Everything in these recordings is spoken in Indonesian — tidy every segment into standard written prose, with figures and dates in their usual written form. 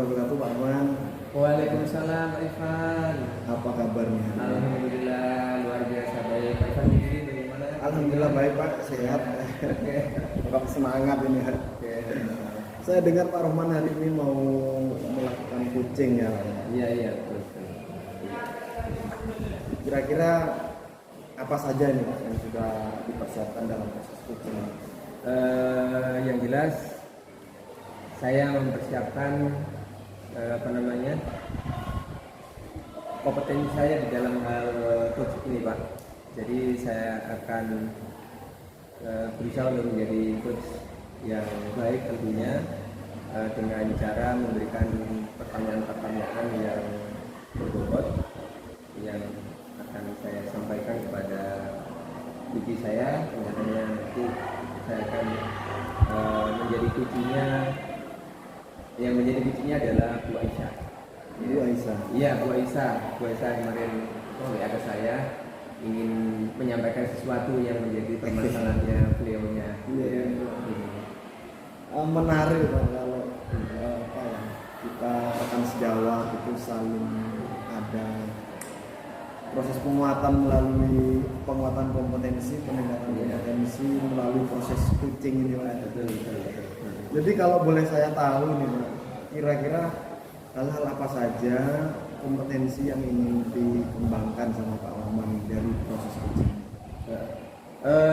wabarakatuh Pak Arman. Waalaikumsalam Pak Irfan. Apa kabarnya? Alhamdulillah luar biasa baik. Pak Irfan sendiri bagaimana? Alhamdulillah baik Pak, sehat. Oke. Tetap semangat ini. Oke. Saya dengar Pak Rohman hari ini mau melakukan coaching ya. Iya betul. Kira-kira apa saja ini Pak yang sudah dipersiapkan dalam proses coaching? Yang jelas saya mempersiapkan kompetensi saya di dalam hal coach ini Pak. Jadi saya akan berusaha untuk menjadi coach yang baik tentunya, dengan cara memberikan pertanyaan-pertanyaan yang berbobot yang akan saya sampaikan kepada coach saya. Rencananya nanti saya akan menjadi coachnya. Yang menjadi coachnya adalah Bu Aisyah. Bu Aisyah. Iya, Bu Aisyah. Bu Aisyah kemarin ada saya ingin menyampaikan sesuatu yang menjadi permasalahannya beliaunya. Iya. Menarik Pak kalau kita rekan sejawat itu saling ada proses penguatan melalui penguatan kompetensi, peningkatan kompetensi melalui proses coaching ini Pak. Betul. Jadi kalau boleh saya tahu nih Pak, kira-kira hal-hal apa saja kompetensi yang ingin dikembangkan sama Pak Rahman dari proses coaching?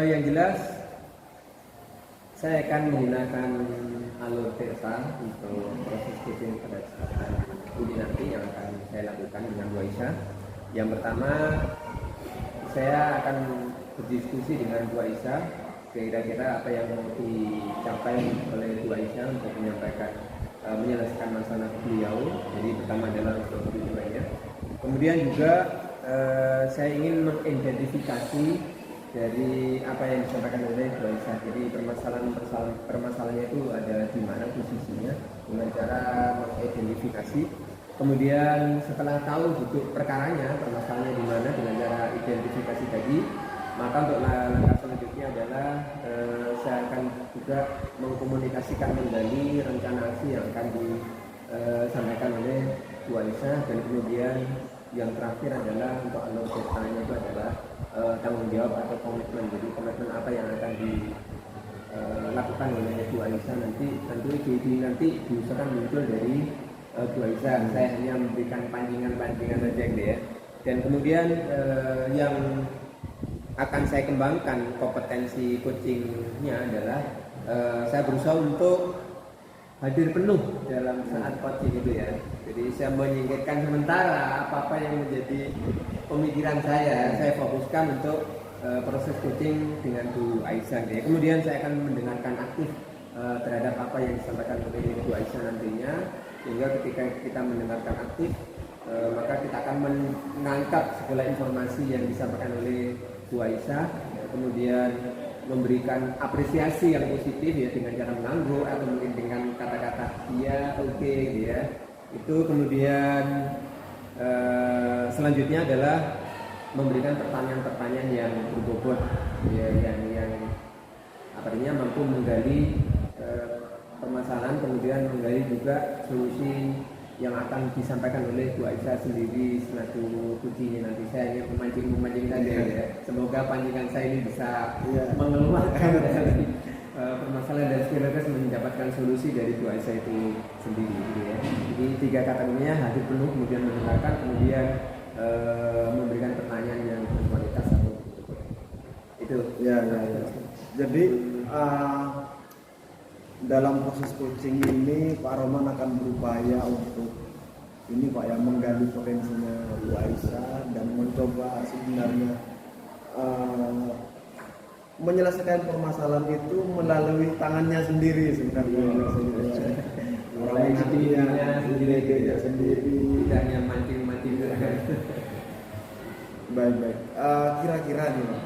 Yang jelas saya akan menggunakan alur TESA untuk proses coaching pada kesempatan ini nanti yang akan saya lakukan dengan Bu Aisyah. Yang pertama, saya akan berdiskusi dengan Bu Aisyah kira-kira apa yang mau dicapai oleh Bu Aisyah untuk menyelesaikan masalah beliau. Jadi pertama adalah untuk tujuannya. Kemudian juga saya ingin mengidentifikasi dari apa yang disampaikan oleh Bu Aisyah. Jadi permasalahannya itu ada di mana posisinya dengan cara mengidentifikasi. Kemudian setelah tahu duduk perkaranya, permasalahannya di mana dengan cara identifikasi tadi, maka untuk langkah selanjutnya adalah saya akan juga mengkomunikasikan kembali rencana aksi yang akan disampaikan oleh Bu Aisyah. Dan kemudian yang terakhir adalah untuk alur ceritanya itu adalah tanggung jawab atau komitmen. Jadi komitmen apa yang akan dilakukan oleh Bu Aisyah nanti, tentu ide nanti diusahakan muncul dari Bu Aisyah. Saya hanya memberikan pancingan saja gitu ya. Dan kemudian yang akan saya kembangkan kompetensi coachingnya adalah saya berusaha untuk hadir penuh dalam saat coaching itu ya. Jadi saya menyingkirkan sementara apa-apa yang menjadi pemikiran saya fokuskan untuk proses coaching dengan Bu Aisyah ya. Kemudian saya akan mendengarkan aktif terhadap apa yang disampaikan oleh Bu Aisyah nantinya, sehingga ketika kita mendengarkan aktif maka kita akan menangkap segala informasi yang disampaikan oleh Bu Aisyah, kemudian memberikan apresiasi yang positif ya dengan cara mengangguk atau mungkin dengan kata-kata iya oke gitu ya. Itu kemudian selanjutnya adalah memberikan pertanyaan-pertanyaan yang berbobot ya, yang artinya mampu menggali permasalahan, kemudian menggali juga solusi yang akan disampaikan oleh Bu Aisyah sendiri selaku coaching nanti. Saya ingin memancing saja ya. Semoga pancingan saya ini bisa mengeluarkan dari permasalahan dan sekaligus mendapatkan solusi dari Bu Aisyah itu sendiri gitu ya. Jadi 3 kategorinya: hadir penuh, kemudian mendengarkan, kemudian memberikan pertanyaan yang berkualitas atau itu. Ya. Jadi dalam proses coaching ini Pak Roman akan berupaya untuk ini Pak ya, menggali potensinya Bu Aisyah dan mencoba sebenarnya menyelesaikan permasalahan itu melalui tangannya sendiri sebenarnya. Mulai hatinya sendiri. Tidak hanya mancing-mancing. Baik. Kira-kira nih Pak,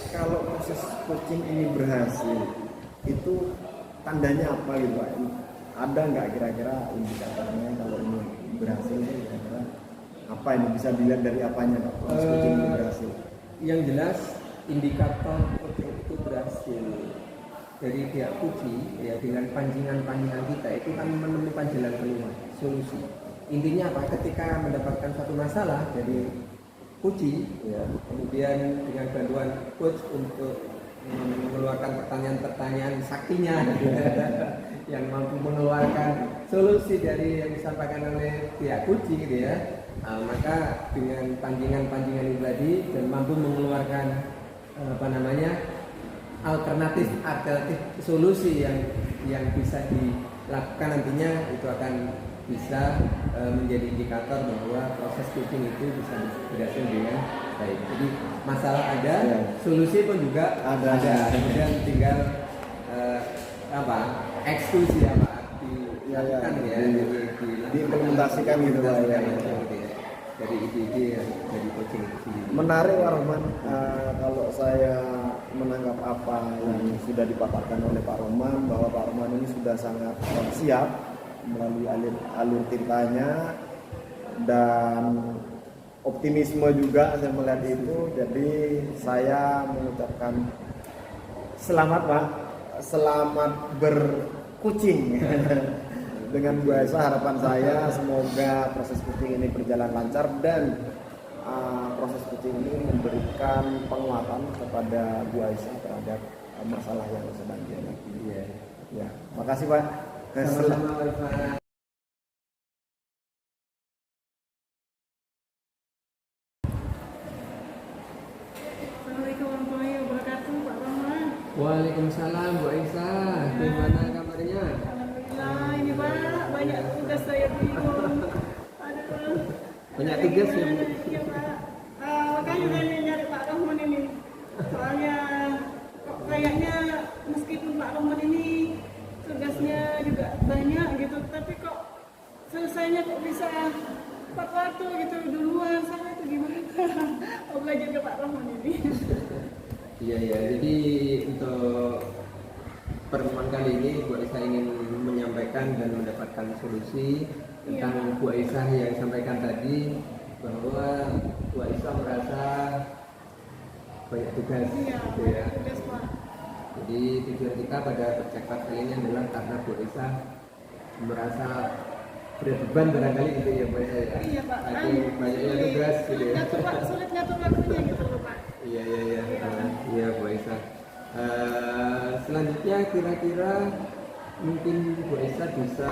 kalau proses coaching ini berhasil, itu tandanya apa gitu Pak? Ada nggak kira-kira indikatornya kalau ini berhasil? Kira-kira apa ini bisa dilihat dari apanya Pak? Proses coaching ini berhasil? Yang jelas indikator coaching itu berhasil dari pihak Puji ya dengan pancingan-pancingan kita itu kan menemukan jalan keluar, solusi. Intinya apa? Ketika mendapatkan suatu masalah dari Puji ya, kemudian dengan bantuan coach untuk mengeluarkan pertanyaan-pertanyaan saktinya yang mampu mengeluarkan solusi dari yang disampaikan oleh pihak Puji gitu ya. Maka dengan pancingan-pancingan itu tadi dan mampu mengeluarkan alternatif solusi yang bisa dilakukan nantinya, itu akan bisa menjadi indikator bahwa proses coaching itu bisa berhasil dengan baik. Jadi masalah ada, ya. Solusi pun juga ada. Kemudian tinggal eksekusi dilakukan diimplementasikan gitu Pak ya. Dari ide-ide dari coaching itu sendiri. Menarik Pak Rohman, kalau saya menangkap apa yang sudah dipaparkan oleh Pak Rohman, bahwa Pak Rohman ini sudah sangat siap melalui alur tintanya dan optimisme juga saya melihat itu. Jadi saya mengucapkan selamat Pak, selamat berkucing. Dengan Bu Aisyah, harapan saya semoga proses coaching ini berjalan lancar dan proses coaching ini memberikan penguatan kepada Bu Aisyah terhadap masalah yang sedang dihadapi. Ya, makasih Pak. Sama-sama Pak. Assalamualaikum warahmatullahi wabarakatuh, Pak Rahman. Waalaikumsalam Bu Aisyah. Gimana kabarnya? Alhamdulillah, ini Pak, banyak tugas saya bingung. Aduh. Banyak tugas ya Bu? Iya Pak. Makanya saya nyari Pak Rahman ini. Soalnya kok kayaknya meskipun Pak Rahman ini tugasnya juga banyak gitu, tapi kok selesainya kok bisa tepat waktu gitu duluan, sama itu gimana? Mau belajar ke Pak Rahman ini. Iya, jadi untuk pertemuan kali ini Bu Aisyah ingin menyampaikan dan mendapatkan solusi tentang Bu Aisyah yang sampaikan tadi, bahwa Bu Aisyah merasa banyak tugas gitu ya. Tugas Pak. Jadi tujuan kita pada percakapan kali ini adalah karena Bu Aisyah merasa berat beban barangkali gitu ya Bu Aisyah ya. Iya Pak. Banyaknya tugas gitu ya. Sulit ngatur waktunya gitu loh Pak. Iya Bu Aisyah. Selanjutnya kira-kira mungkin Bu Aisyah bisa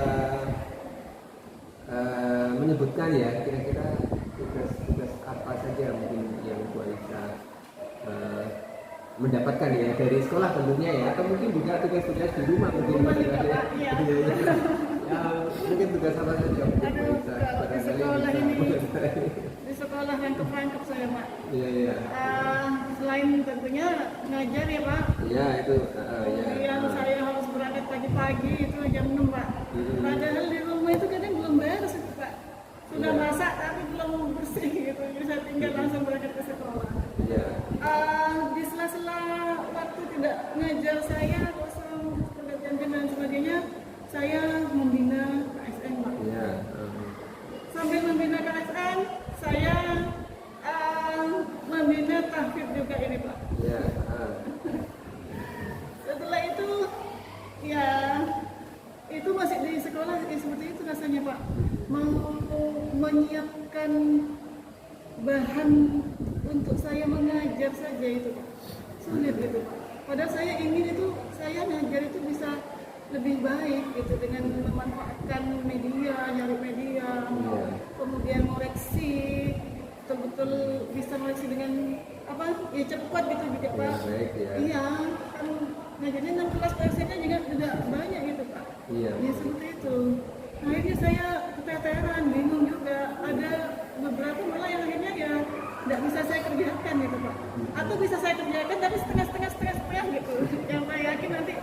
menyebutkan ya kira-kira tugas-tugas apa saja mungkin yang Bu Aisyah mendapatkan ya dari sekolah tentunya ya, atau mungkin juga tugas-tugas di rumah mungkin Iya. Ya, mungkin tugas apa saja Bu Aisyah Di sekolah ini di sekolah rangkep saya Pak. Iya. Selain tentunya ngajar ya Pak. Iya itu. Yang saya harus berangkat pagi-pagi itu jam 6 Pak. Padahal di rumah itu kadang belum beres itu Pak. Sudah masak tapi belum bersih gitu. Jadi saya tinggal langsung berangkat ke sekolah. Iya. Di sela-sela waktu tidak ngajar saya kosong pergantian dan sebagainya, saya membina KSN Pak. Iya. Sambil membina KSN, saya membina tahfidz juga ini Pak. Iya. Setelah itu, ya itu masih di sekolah seperti itu rasanya Pak. Mau menyiapkan bahan untuk saya mengajar saja itu Pak, sulit gitu Pak. Padahal saya ingin itu, saya ngajar itu bisa lebih baik gitu dengan memanfaatkan media, nyari media, kemudian koreksi, betul-betul bisa koreksi dengan apa ya, cepat gitu juga Pak. Iya, kan ngajarnya 6 kelas persennya juga tidak banyak gitu Pak. Iya. Ya seperti itu. Akhirnya saya keteteran, bingung juga. Ada beberapa malah yang akhirnya ya tidak bisa saya kerjakan gitu Pak. Atau bisa saya kerjakan tapi setengah gitu. Yang saya yakin nanti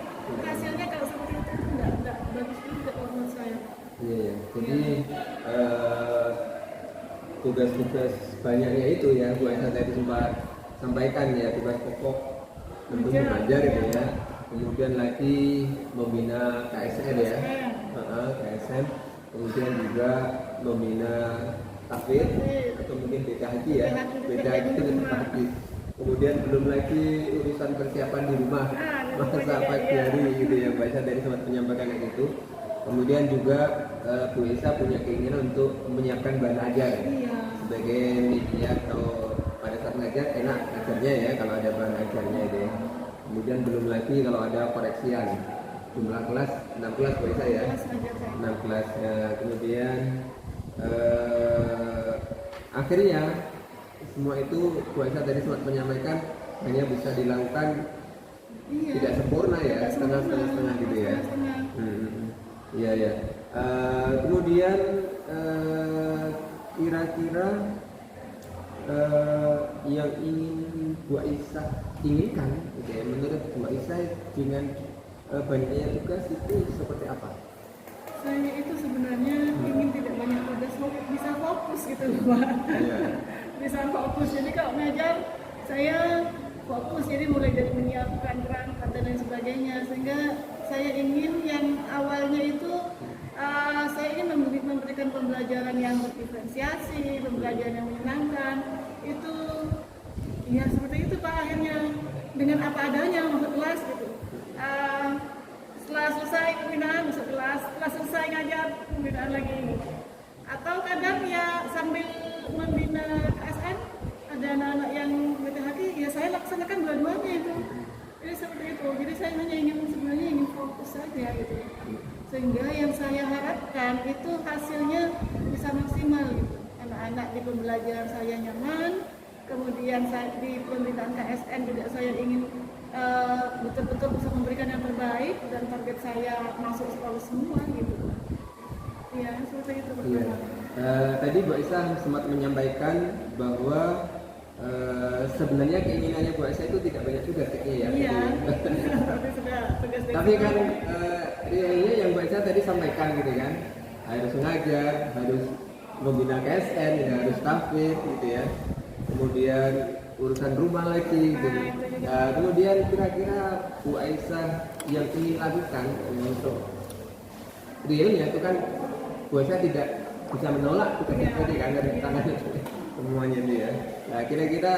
hasilnya kalau seperti itu tidak bagus juga menurut saya. Iya. Jadi tugas-tugas banyaknya itu ya Bu Aisyah tadi sempat sampaikan ya, tugas pokok tentu mengajar itu ya. Kemudian lagi membina KSN ya, KSN. Kemudian juga membina tahfidz atau mungkin BK Haji ya, BK Haji itu tahfidz. kemudian belum lagi urusan persiapan di rumah masa pagi hari gitu ya, Mbak Isa tadi sempat menyampaikan kayak gitu. Kemudian juga Bu Isa punya keinginan untuk menyiapkan bahan ajar sebagai media atau pada saat ngajar enak ngajarnya ya kalau ada bahan ajarnya itu ya. Kemudian belum lagi kalau ada koreksian jumlah kelas 6 kelas Bu Isa ya, 6 kelas kemudian akhirnya semua itu Bu Isa tadi sempat menyampaikan hanya bisa dilakukan tidak sempurna ya, setengah gitu ya. Iya ya. Kemudian kira-kira yang ingin Bu Isa inginkan, gitu ya, menurut Bu Isa dengan banyaknya tugas itu seperti apa? Saya itu sebenarnya ingin tidak banyak tugas, bisa fokus gitu loh Pak. Bisa fokus. Jadi kalau ngajar saya fokus, jadi mulai dari menyiapkan kerangka dan lain sebagainya, sehingga saya ingin yang awalnya itu saya ingin memberikan pembelajaran yang berdiferensiasi, pembelajaran yang menyenangkan. Itu ya seperti itu Pak, akhirnya dengan apa adanya masuk kelas gitu. Setelah selesai pembinaan masuk kelas, setelah selesai ngajar pembinaan lagi. Atau kadang ya sambil membina KSN ada anak-anak yang BTHK, ya saya laksanakan dua-duanya itu. Jadi seperti itu. Jadi saya hanya sebenarnya ingin fokus saja gitu. Sehingga yang saya harapkan itu hasilnya bisa maksimal gitu. Anak-anak di pembelajaran saya nyaman, kemudian saya di pembinaan KSN juga saya ingin betul-betul bisa memberikan yang terbaik dan target saya masuk sekolah semua gitu. Ya seperti itu pertama. Tadi Mbak Isa sempat menyampaikan bahwa sebenarnya keinginannya Bu Isa itu tidak banyak tugas kayaknya ya. Iya. Tapi kan realnya yang Mbak Isa tadi sampaikan gitu kan, harus mengajar, harus membina KSN, ya, harus tahfidz gitu ya. Kemudian urusan rumah lagi gitu. Kemudian kira-kira Bu Aisyah yang ingin lakukan untuk realnya itu kan Bu Aisyah tidak bisa menolak itu tadi kan dari tangan semuanya itu ya. Nah kira-kira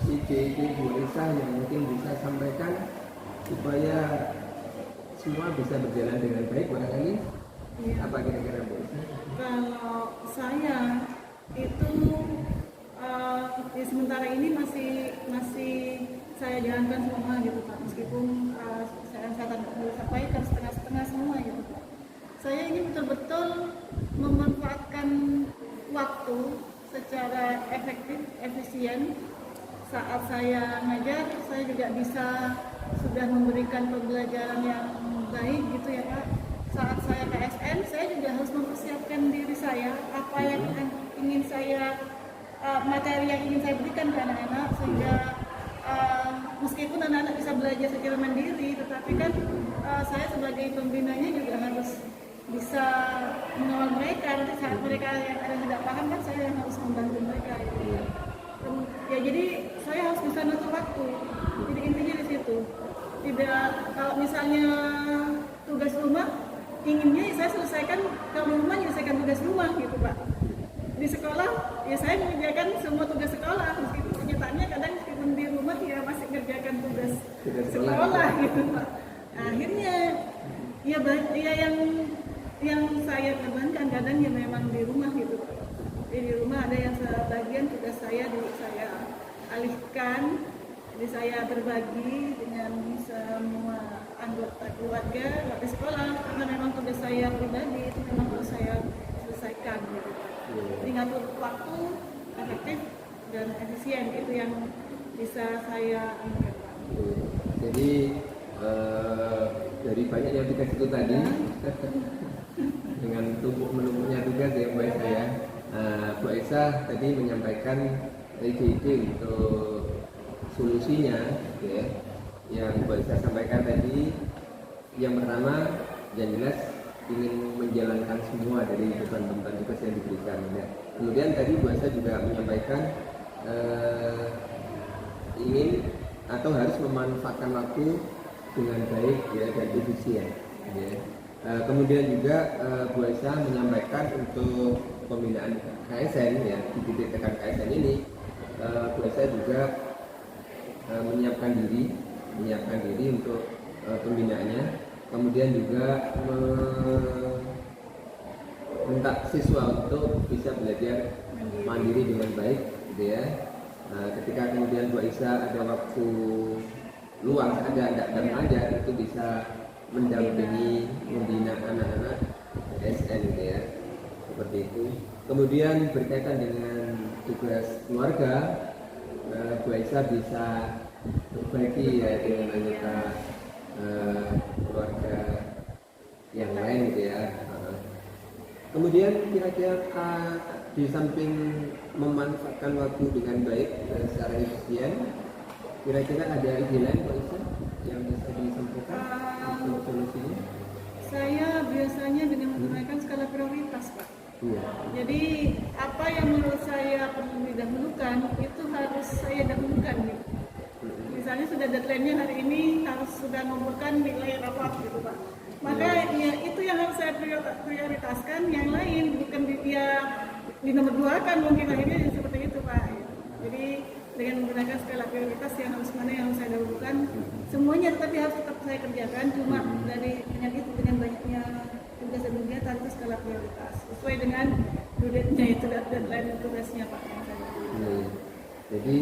ide-ide Bu Aisyah yang mungkin bisa sampaikan supaya semua bisa berjalan dengan baik barangkali apa kira-kira Bu Aisyah? Kalau saya itu di sementara ini masih saya jalankan semua gitu Pak, meskipun saya sampaikan setengah-setengah semua gitu Pak. Saya ingin betul-betul memanfaatkan waktu secara efektif, efisien. Saat saya ngajar, saya juga bisa sudah memberikan pembelajaran yang baik gitu ya Pak. Saat saya KSN, saya juga harus mempersiapkan diri saya, apa yang ingin saya materi yang ingin saya berikan ke anak-anak, sehingga meskipun anak-anak bisa belajar secara mandiri, tetapi kan saya sebagai pembinanya juga harus bisa mengawal mereka. Nanti saat mereka yang ada tidak paham kan saya yang harus membantu mereka gitu. Ya jadi saya harus bisa ngatur waktu. Jadi intinya di situ. Tidak, kalau misalnya tugas rumah inginnya saya selesaikan, kalau di rumah menyelesaikan tugas rumah gitu Pak. Di sekolah ya saya mengerjakan semua tugas sekolah, meskipun kenyataannya kadang meskipun di rumah ya masih mengerjakan tugas sekolah gitu Pak. Akhirnya ya yang saya korbankan kadang ya memang di rumah gitu Pak. Di rumah ada yang sebagian tugas saya alihkan, jadi saya berbagi dengan semua anggota keluarga di sekolah, karena memang tugas saya pribadi itu memang harus saya selesaikan gitu Pak. Jadi ngatur waktu efektif dan efisien itu yang bisa saya ingat. Jadi dari banyak yang tugas itu tadi dengan menumpuknya tugas ya Bu Aisyah ya. Bu Aisyah tadi menyampaikan ide-ide untuk solusinya ya. Yang Bu Aisyah sampaikan tadi yang pertama yang jelas ingin menjalankan semua dari beban-beban tugas yang diberikan ya. Kemudian tadi Bu Aisyah juga menyampaikan ingin atau harus memanfaatkan waktu dengan baik ya dan efisien ya. Kemudian juga Bu Aisyah menyampaikan untuk pembinaan KSN ya, di titik tekan KSN ini Bu Aisyah juga menyiapkan diri untuk pembinaannya, kemudian juga minta siswa untuk bisa belajar mandiri dengan baik, gitu ya. Nah, ketika kemudian Bu Aisyah ada waktu luang, ada mengajar, itu bisa mendampingi, membina anak-anak SN, gitu ya, seperti itu. Kemudian berkaitan dengan tugas keluarga, Bu Aisyah bisa berbagi ya dengan anggota keluarga yang lain, gitu ya. Kemudian kira-kira di samping memanfaatkan waktu dengan baik secara efisien, kira-kira ada ide lain Pak Isa yang bisa disampaikan untuk solusinya? Saya biasanya dengan menggunakan skala prioritas, Pak. Iya. Jadi apa yang menurut saya perlu didahulukan itu harus saya dahulukan gitu. Misalnya sudah deadline-nya hari ini harus sudah mengumpulkan nilai rapor gitu, Pak. Maka ya itu yang harus saya prioritaskan, yang lain bukan di nomor dua kan mungkin akhirnya seperti itu, Pak. Jadi dengan menggunakan skala prioritas yang harus mana yang harus saya dahulukan, semuanya tapi harus tetap saya kerjakan, cuma dari itu dengan banyaknya tugas dan kegiatan itu skala prioritas sesuai dengan due date-nya itu deadline tugasnya, Pak. Jadi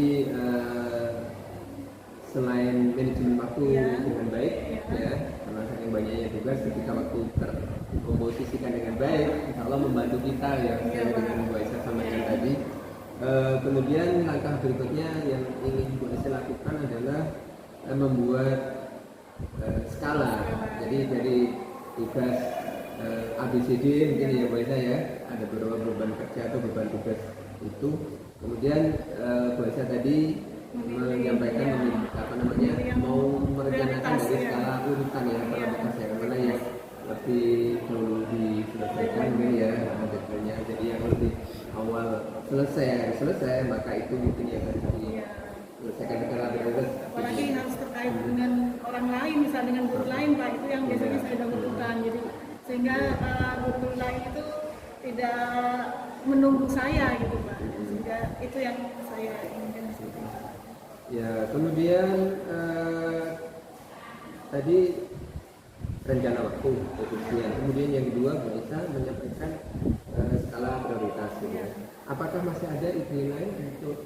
selain manajemen waktu dengan baik, ya, karena saking banyaknya tugas, ketika waktu terkomposisikan dengan baik, insya Allah membantu kita ya, dengan Bu Aisyah sampaikan tadi. Kemudian langkah berikutnya yang ingin Bu Aisyah lakukan adalah membuat skala. Jadi dari tugas ABCD mungkin ya Bu Aisyah ya, ada beberapa beban kerja atau beban tugas itu. Kemudian Bu Aisyah tadi menyampaikan mau merencanakan dari skala urutan ya, prioritas yang mana yang lebih dulu diselesaikan ya deadline-nya. Jadi yang lebih awal selesai maka itu mungkin yang harus diselesaikan skala prioritas. Apalagi harus terkait dengan orang lain, misalnya dengan guru lain, Pak, itu yang biasanya saya dahulukan. Jadi sehingga guru lain itu tidak menunggu saya gitu, Pak. Sehingga itu yang saya inginkan seperti itu. Ya, kemudian tadi rencana waktu efisien. Kemudian yang kedua Bu Aisyah menyampaikan skala prioritas. Ya. Apakah masih ada ide lain untuk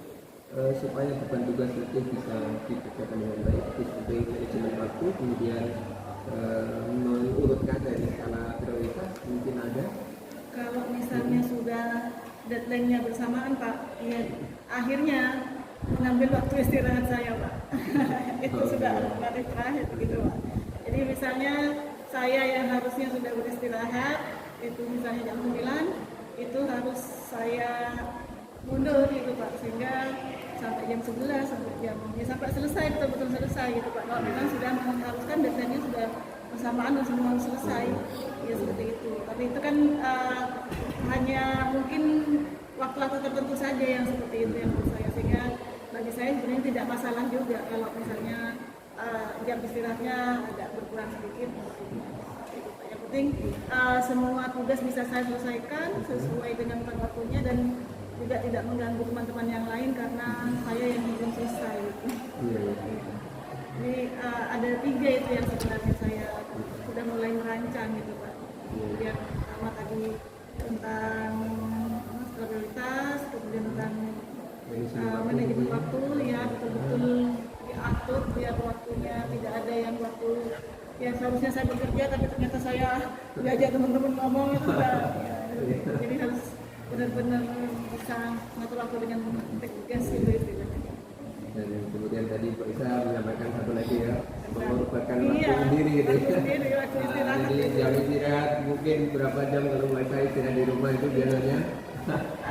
supaya beban tugas itu bisa dikerjakan dengan baik, seperti manajemen waktu, kemudian mengurutkan dari skala prioritas, mungkin ada? Kalau misalnya sudah deadline-nya bersamaan, Pak, ya akhirnya mengambil waktu istirahat saya, Pak. Itu sudah relatif terakhir begitu, Pak. Jadi misalnya saya yang harusnya sudah beristirahat itu misalnya jam 9, itu harus saya mundur gitu, Pak, sehingga sampai jam 11 sampai selesai, betul-betul selesai gitu, Pak. Kalau memang sudah mengharuskan deadline-nya sudah bersamaan dan semua harus selesai, ya seperti itu. Tapi itu kan hanya mungkin waktu-waktu tertentu saja yang seperti itu yang menurut saya, sehingga bagi saya sebenarnya tidak masalah juga kalau misalnya jam istirahatnya agak berkurang sedikit. Yang penting semua tugas bisa saya selesaikan sesuai dengan waktunya dan juga tidak mengganggu teman-teman yang lain karena saya yang belum selesai. Jadi ada 3 itu yang sebenarnya saya sudah mulai merancang gitu, Pak. Yang pertama tadi tentang prioritas, kemudian tentang manajemen waktu, ya betul-betul diatur biar waktunya tidak ada yang waktu yang seharusnya saya bekerja tapi ternyata saya diajak teman-teman ngomong itu jadi harus benar-benar bisa mengatur waktu dengan tegas gitu istilahnya. Dan kemudian tadi Pak Isa menyampaikan satu lagi ya, merupakan waktu sendiri gitu ya. Jadi jam istirahat mungkin berapa jam kalau Pak Isa istirahat di rumah itu biasanya.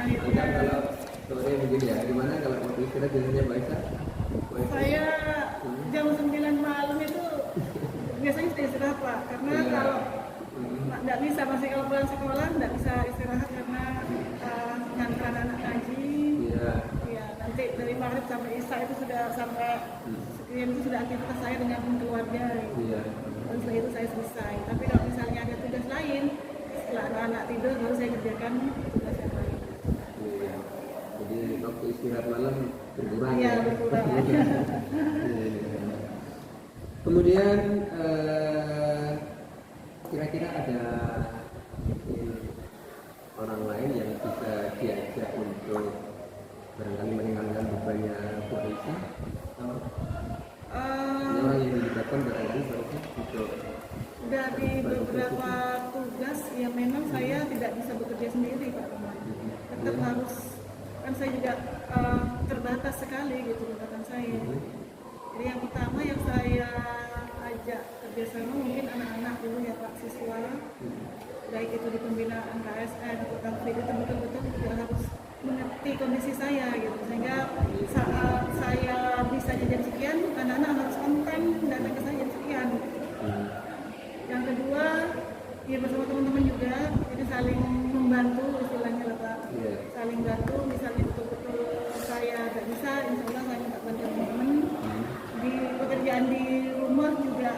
Maka kalau sore begini ya, gimana kalau waktu istirahat biasanya Pak Isa? Saya jam 9 malam itu biasanya istirahat, Pak, karena kalau nggak bisa masih kalau pulang sekolah nggak bisa istirahat karena ngantar anak ngaji. Ya nanti dari maghrib sampai isya itu sudah sampai sekian itu sudah aktivitas saya dengan keluarga. Dan setelah itu saya selesai. Tapi kalau misalnya ada tugas lain setelah anak-anak tidur baru saya kerjakan tugas yang lain. Jadi waktu istirahat malam berkurang Iya, ya. berkurang. Kemudian kira-kira ada mungkin orang lain yang bisa diajak untuk barangkali meringankan bebannya Bu Aisyah? Orang yang dilibatkan barangkali seharusnya untuk Dari beberapa tugas ya memang saya tidak bisa bekerja sendiri Pak Roman. Tetap harus, kan saya juga terbatas sekali gitu kegiatan saya. Jadi yang pertama yang saya ajak kerjasama mungkin anak-anak dulu ya Pak, siswa, baik itu di pembinaan KSN atau konflik itu betul-betul juga harus mengerti kondisi saya gitu, sehingga saat saya bisa jam sekian anak-anak harus konten datang ke saya jam sekian. Yang kedua ya bersama teman-teman juga, jadi saling membantu istilahnya lah Pak. Saling bantu, misalnya betul-betul saya nggak bisa, insya Allah saya minta bantuan teman-teman. Di pekerjaan di rumah juga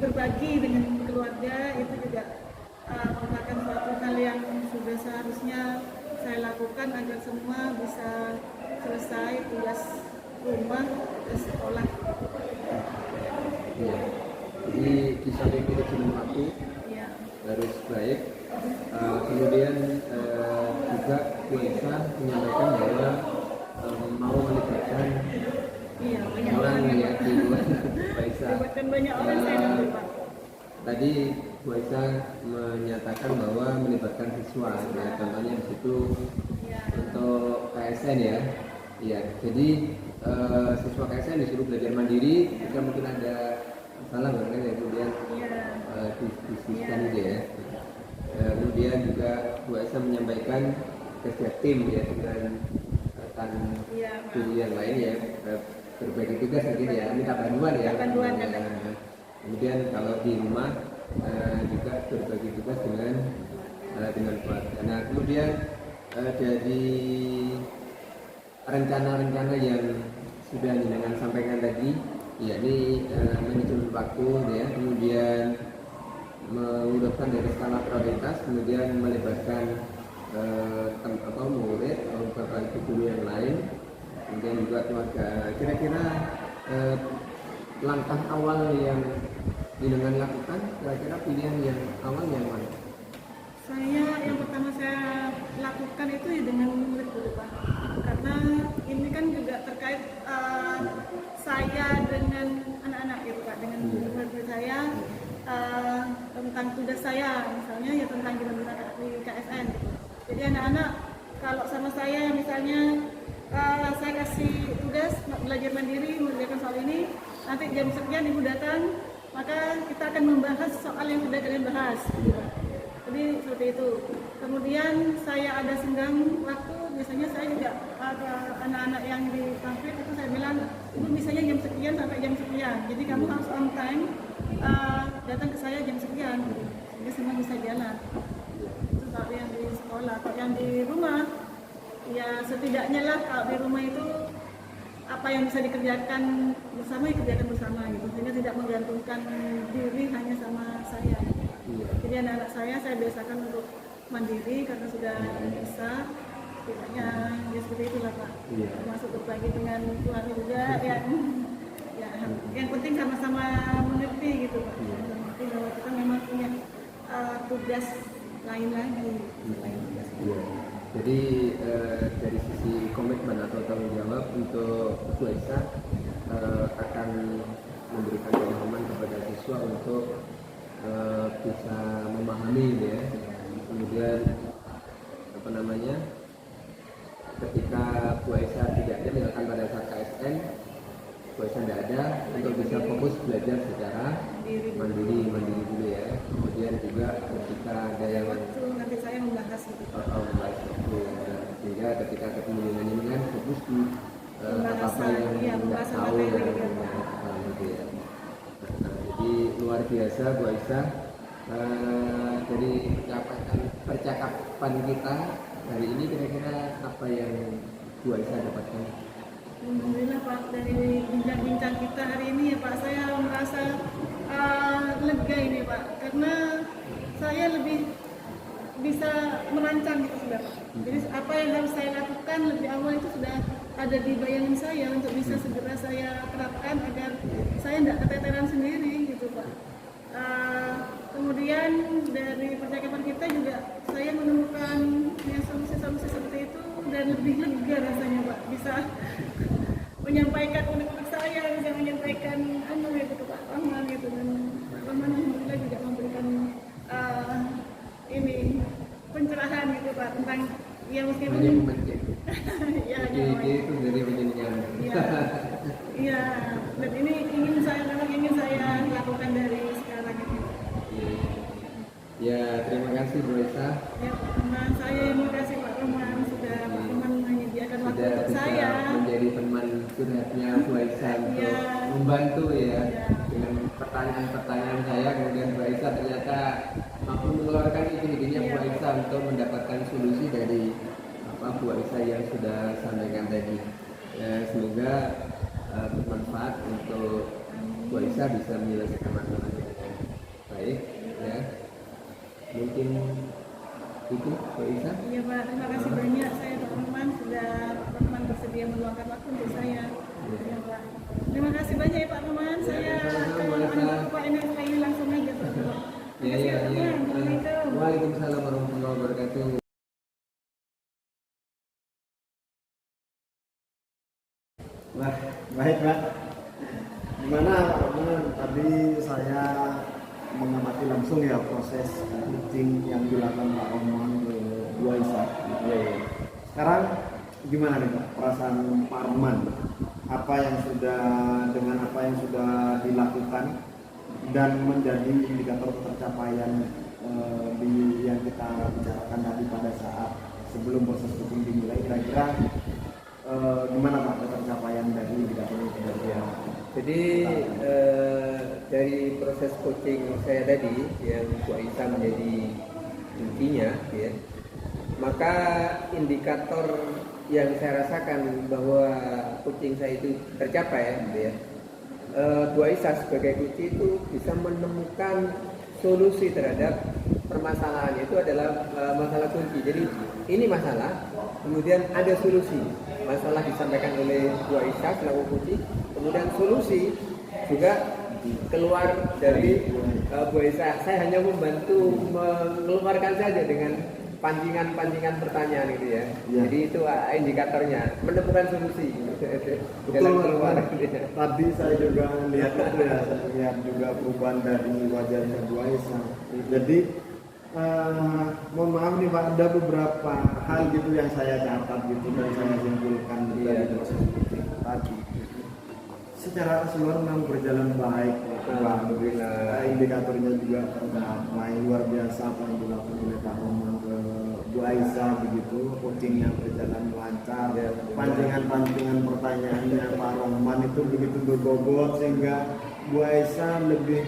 berbagi dengan keluarga itu juga merupakan suatu hal yang sudah seharusnya saya lakukan agar semua bisa selesai tugas rumah dan sekolah. ya. Jadi di samping manajemen waktu Ya. harus baik, kemudian juga Bu Aisyah menyampaikan bahwa mau melibatkan Iya, banyak orang orang ya di luar Bu Aisyah. melibatkan banyak orang saya nanti Pak. Tadi Bu Aisyah menyatakan bahwa melibatkan siswa, ya, contohnya di situ Ya. untuk KSN ya. Iya, jadi siswa KSN disuruh belajar mandiri, jika mungkin ada masalah barangkali ya kemudian Iya. diskusikan gitu ya. Kemudian juga Bu Aisyah menyampaikan kerja tim ya dengan rekan Iya, Pak. guru yang lain ya, berbagi tugas mungkin ya, minta bantuan ya. Minta bantuan, kan. Kemudian kalau di rumah juga berbagi tugas dengan keluarga. Nah kemudian dari rencana-rencana yang sudah jenengan sampaikan tadi, yakni manajemen waktu ya, kemudian mengurutkan dari skala prioritas, kemudian melibatkan murid atau bapak ibu guru yang lain, kemudian juga keluarga. Kira-kira langkah awal yang jenengan lakukan, kira-kira pilihan yang awal yang mana? Saya yang pertama saya lakukan itu ya dengan murid dulu Pak, karena ini kan juga terkait saya dengan anak-anak gitu Pak, dengan murid saya tentang tugas saya, misalnya ya tentang gimana di KSN gitu. Jadi anak-anak kalau sama saya misalnya saya kasih tugas belajar mandiri mengerjakan soal ini, nanti jam sekian ibu datang, maka kita akan membahas soal yang sudah kalian bahas gitu Pak. Jadi seperti itu. Kemudian saya ada senggang waktu, biasanya saya juga ada anak-anak yang di konflik itu saya bilang, ibu misalnya jam sekian sampai jam sekian, jadi kamu harus on time datang ke saya jam sekian, jadi semua bisa jalan. Itu kalau yang di sekolah. Kalau yang di rumah, ya setidaknya lah kalau di rumah itu apa yang bisa dikerjakan bersama dikerjakan bersama gitu, sehingga tidak menggantungkan diri hanya sama saya. Jadi anak-anak saya biasakan untuk mandiri karena sudah bisa, setidaknya ya seperti itulah Pak. Termasuk berbagi dengan Tuhan juga ya. Ya, yang penting sama-sama mengerti gitu Pak. Mengerti bahwa kita memang punya tugas lain lagi selain tugas. Jadi dari sisi komitmen atau tanggung jawab untuk Bu Aisyah akan memberikan pemahaman kepada siswa untuk bisa memahami ya. Kemudian ketika Bu Aisyah tidak ada misalkan pada saat KSN, Bu Aisyah tidak ada, untuk bisa fokus belajar secara mandiri dulu ya. Kemudian juga ketika ada yang Waktu nanti saya membahas gitu. sehingga ketika ketemu dengan ini kan fokus di apa yang nggak tahu ya, gitu ya. Nah, jadi luar biasa Bu Aisyah, dari percakapan kita hari ini, kira-kira apa yang Bu Aisyah dapatkan? Alhamdulillah Pak, dari bincang-bincang kita hari ini ya Pak, saya merasa lega ini Pak, karena saya lebih bisa merancang gitu sudah. Jadi apa yang harus saya lakukan lebih awal itu sudah ada di bayangan saya untuk bisa segera saya terapkan agar saya tidak keteteran sendiri gitu Pak. Kemudian dari percakapan kita juga saya menemukan ya, solusi-solusi seperti itu dan lebih lega rasanya Pak, bisa menyampaikan unek-unek saya, bisa menyampaikan gitu ke Pak Rahman gitu, dan Pak Rahman alhamdulillah juga memberikan ini pencerahan gitu Pak tentang ya meskipun Hanya memancing. ya, Ide itu dari penyanyian. iya, dan ini ingin saya lakukan dari sekarang ini. Ya, terima kasih Bu Esa. Ya Pak Rahman, saya terima kasih Pak Rahman sudah Pak Rahman menyediakan waktu Sudah untuk bisa saya. menjadi teman curhatnya Bu Esa untuk Iya. membantu ya Iya. dengan pertanyaan-pertanyaan saya, kemudian Bu Esa ternyata mampu mengeluarkan ide-idenya Bu Esa untuk mendapatkan solusi dari Bu Esa yang sudah sampaikan tadi. Ya, semoga bermanfaat untuk Bu Esa bisa menyelesaikan masalahnya dengan baik ya. Mungkin itu Bu Esa. Iya Pak, terima kasih banyak saya Pak Rahman sudah Pak Rahman bersedia meluangkan waktu untuk saya. Ya, Pak. Terima kasih banyak ya Pak Rahman. Saya akan Pak ini langsung aja Pak. Ya, ya, ya. Waalaikumsalam warahmatullahi wabarakatuh. Wah, baik Pak. Gimana Pak Rahman? Tadi saya mengamati langsung ya proses coaching yang dilakukan Pak Rahman ke Bu Aisyah. Sekarang gimana nih Pak perasaan Pak Rahman? Apa yang sudah dilakukan dan menjadi indikator tercapaian yang kita bicarakan tadi pada saat sebelum proses coaching dimulai, kira-kira gimana Pak tercapaian dari indikator itu dari Jadi dari proses coaching saya tadi yang Bu Aisyah menjadi intinya ya, maka indikator yang saya rasakan bahwa coaching saya itu tercapai gitu ya, Bu Aisyah sebagai coach itu bisa menemukan solusi terhadap permasalahan, itu adalah masalah kunci. Jadi ini masalah, kemudian ada solusi. Masalah disampaikan oleh Bu Aisyah selaku coach, kemudian solusi juga keluar dari Bu Aisyah. Saya hanya membantu mengeluarkan saja dengan pancingan-pancingan pertanyaan itu ya. Jadi itu indikatornya menemukan solusi. Betul keluar. Tadi saya juga lihat itu ya, saya lihat juga perubahan dari wajahnya Bu Aisyah. Jadi mohon maaf nih Pak, ada beberapa hal gitu yang saya catat gitu dan saya simpulkan dari proses coaching tadi. Secara keseluruhan memang berjalan baik, Alhamdulillah. Indikatornya juga tercapai, luar biasa apa yang dilakukan oleh Pak Rahman ke Bu Aisyah begitu, coachingnya berjalan lancar, pancingan-pancingan pertanyaannya Pak Rahman itu begitu berbobot sehingga Bu Aisyah lebih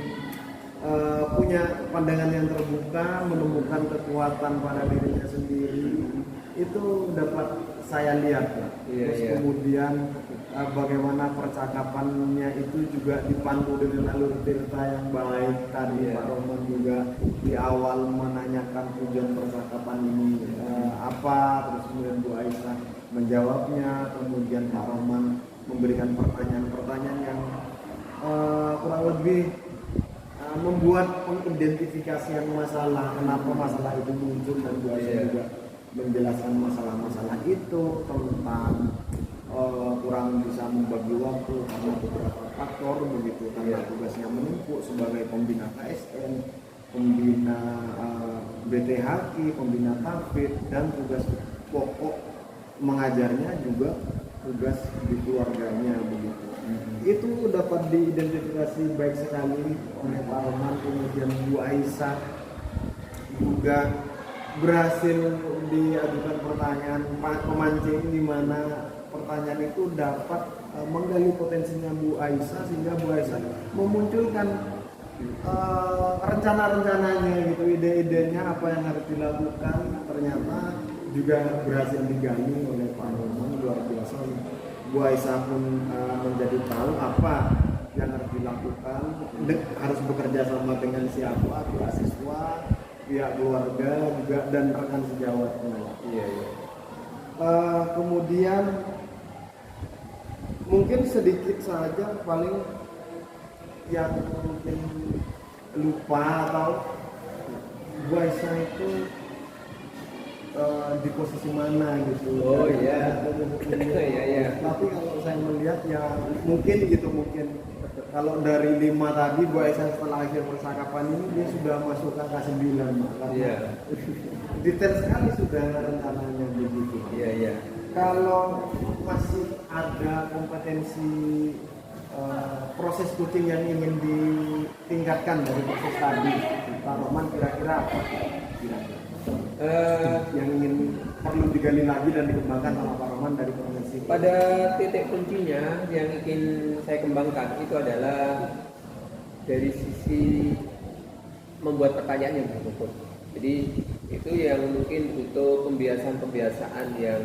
punya pandangan yang terbuka, menemukan kekuatan pada dirinya sendiri, itu dapat saya lihat. Terus kemudian bagaimana percakapannya itu juga dipandu dengan alur cerita yang baik. Tadi Pak Rahman juga di awal menanyakan tujuan percakapan ini apa, terus kemudian Bu Aisyah menjawabnya, kemudian Pak Rahman memberikan pertanyaan-pertanyaan yang kurang lebih membuat pengidentifikasian masalah, kenapa masalah itu muncul, dan Bu Aisyah juga menjelaskan masalah-masalah itu tentang kurang bisa membagi waktu karena beberapa faktor begitu, karena tugasnya menumpuk sebagai pembina KSN, pembina BTHQ, pembina Tafid, dan tugas pokok mengajarnya juga tugas di keluarganya begitu. Itu dapat diidentifikasi baik sekali oleh Pak Rahman. Kemudian Bu Aisyah juga berhasil diajukan pertanyaan pemancing di mana pertanyaan itu dapat menggali potensinya Bu Aisyah sehingga Bu Aisyah memunculkan rencana-rencananya gitu, ide-idenya apa yang harus dilakukan, ternyata juga berhasil digali oleh Pak Rahman. Luar biasa. Bu Aisyah pun menjadi tahu apa yang harus dilakukan, harus bekerja sama dengan siapa, siswa, pihak keluarga juga dan rekan sejawatnya. Iya, iya. Kemudian mungkin sedikit saja paling yang mungkin lupa atau Bu Aisyah itu di posisi mana gitu. Oh iya. Iya, iya. Tapi kalau saya melihat ya mungkin gitu, mungkin kalau dari 5 tadi Bu Aisyah setelah akhir percakapan ini dia sudah masuk ke angka 9, Pak. Iya. Detail sekali sudah rencananya begitu. Iya, iya. Kalau masih ada kompetensi proses coaching yang ingin ditingkatkan dari proses tadi, Pak Roman kira-kira apa? Kira-kira yang ingin perlu digali lagi dan dikembangkan sama Pak Roman dari proses ini? Pada titik kuncinya yang ingin saya kembangkan itu adalah dari sisi membuat pertanyaan yang berbobot. Jadi itu yang mungkin butuh pembiasaan yang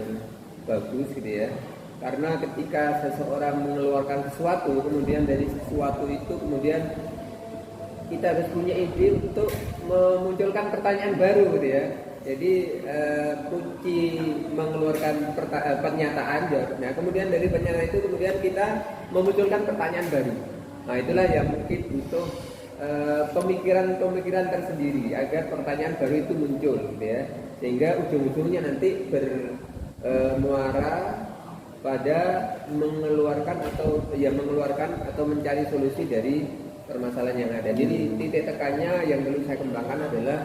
bagus gitu ya. Karena ketika seseorang mengeluarkan sesuatu, kemudian dari sesuatu itu kemudian kita harus punya ide untuk memunculkan pertanyaan baru gitu ya. Jadi kunci mengeluarkan pernyataan jawabnya, kemudian dari pernyataan itu kemudian kita memunculkan pertanyaan baru. Nah itulah yang mungkin butuh pemikiran tersendiri agar pertanyaan baru itu muncul gitu ya. Sehingga ujung-ujungnya nanti bermuara pada mengeluarkan atau mencari solusi dari permasalahan yang ada. Jadi titik tekannya yang perlu saya kembangkan adalah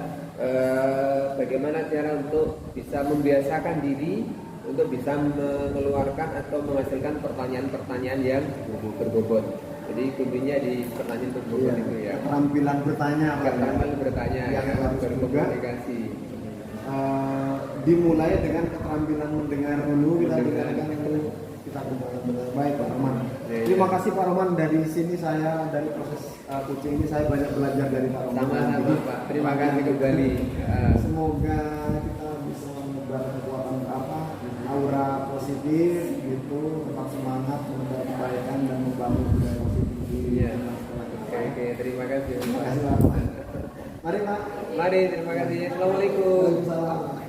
bagaimana cara untuk bisa membiasakan diri untuk bisa mengeluarkan atau menghasilkan pertanyaan-pertanyaan yang berbobot. Jadi kuncinya di pertanyaan berbobot itu ya. Keterampilan bertanya, Keterampilan bertanya yang ya, harus berkomunikasi. Dimulai dengan keterampilan mendengar dulu, kita Mendengar. dengarkan dulu, kita kembangkan dengan baik, Pak Roman. Ya, Terima ya. kasih Pak Roman, dari sini saya dari proses coaching ini saya banyak belajar dari Pak Roman. Sama-sama Pak. Terima kasih kembali. Semoga kita bisa menebar kekuatan aura positif gitu, tetap semangat menebar kebaikan dan membangun budaya positif di Iya. sekolah kita. Oke, terima kasih. Terima kasih Pak Roman. Mari Pak. Mari, terima kasih. Assalamualaikum. Waalaikumsalam.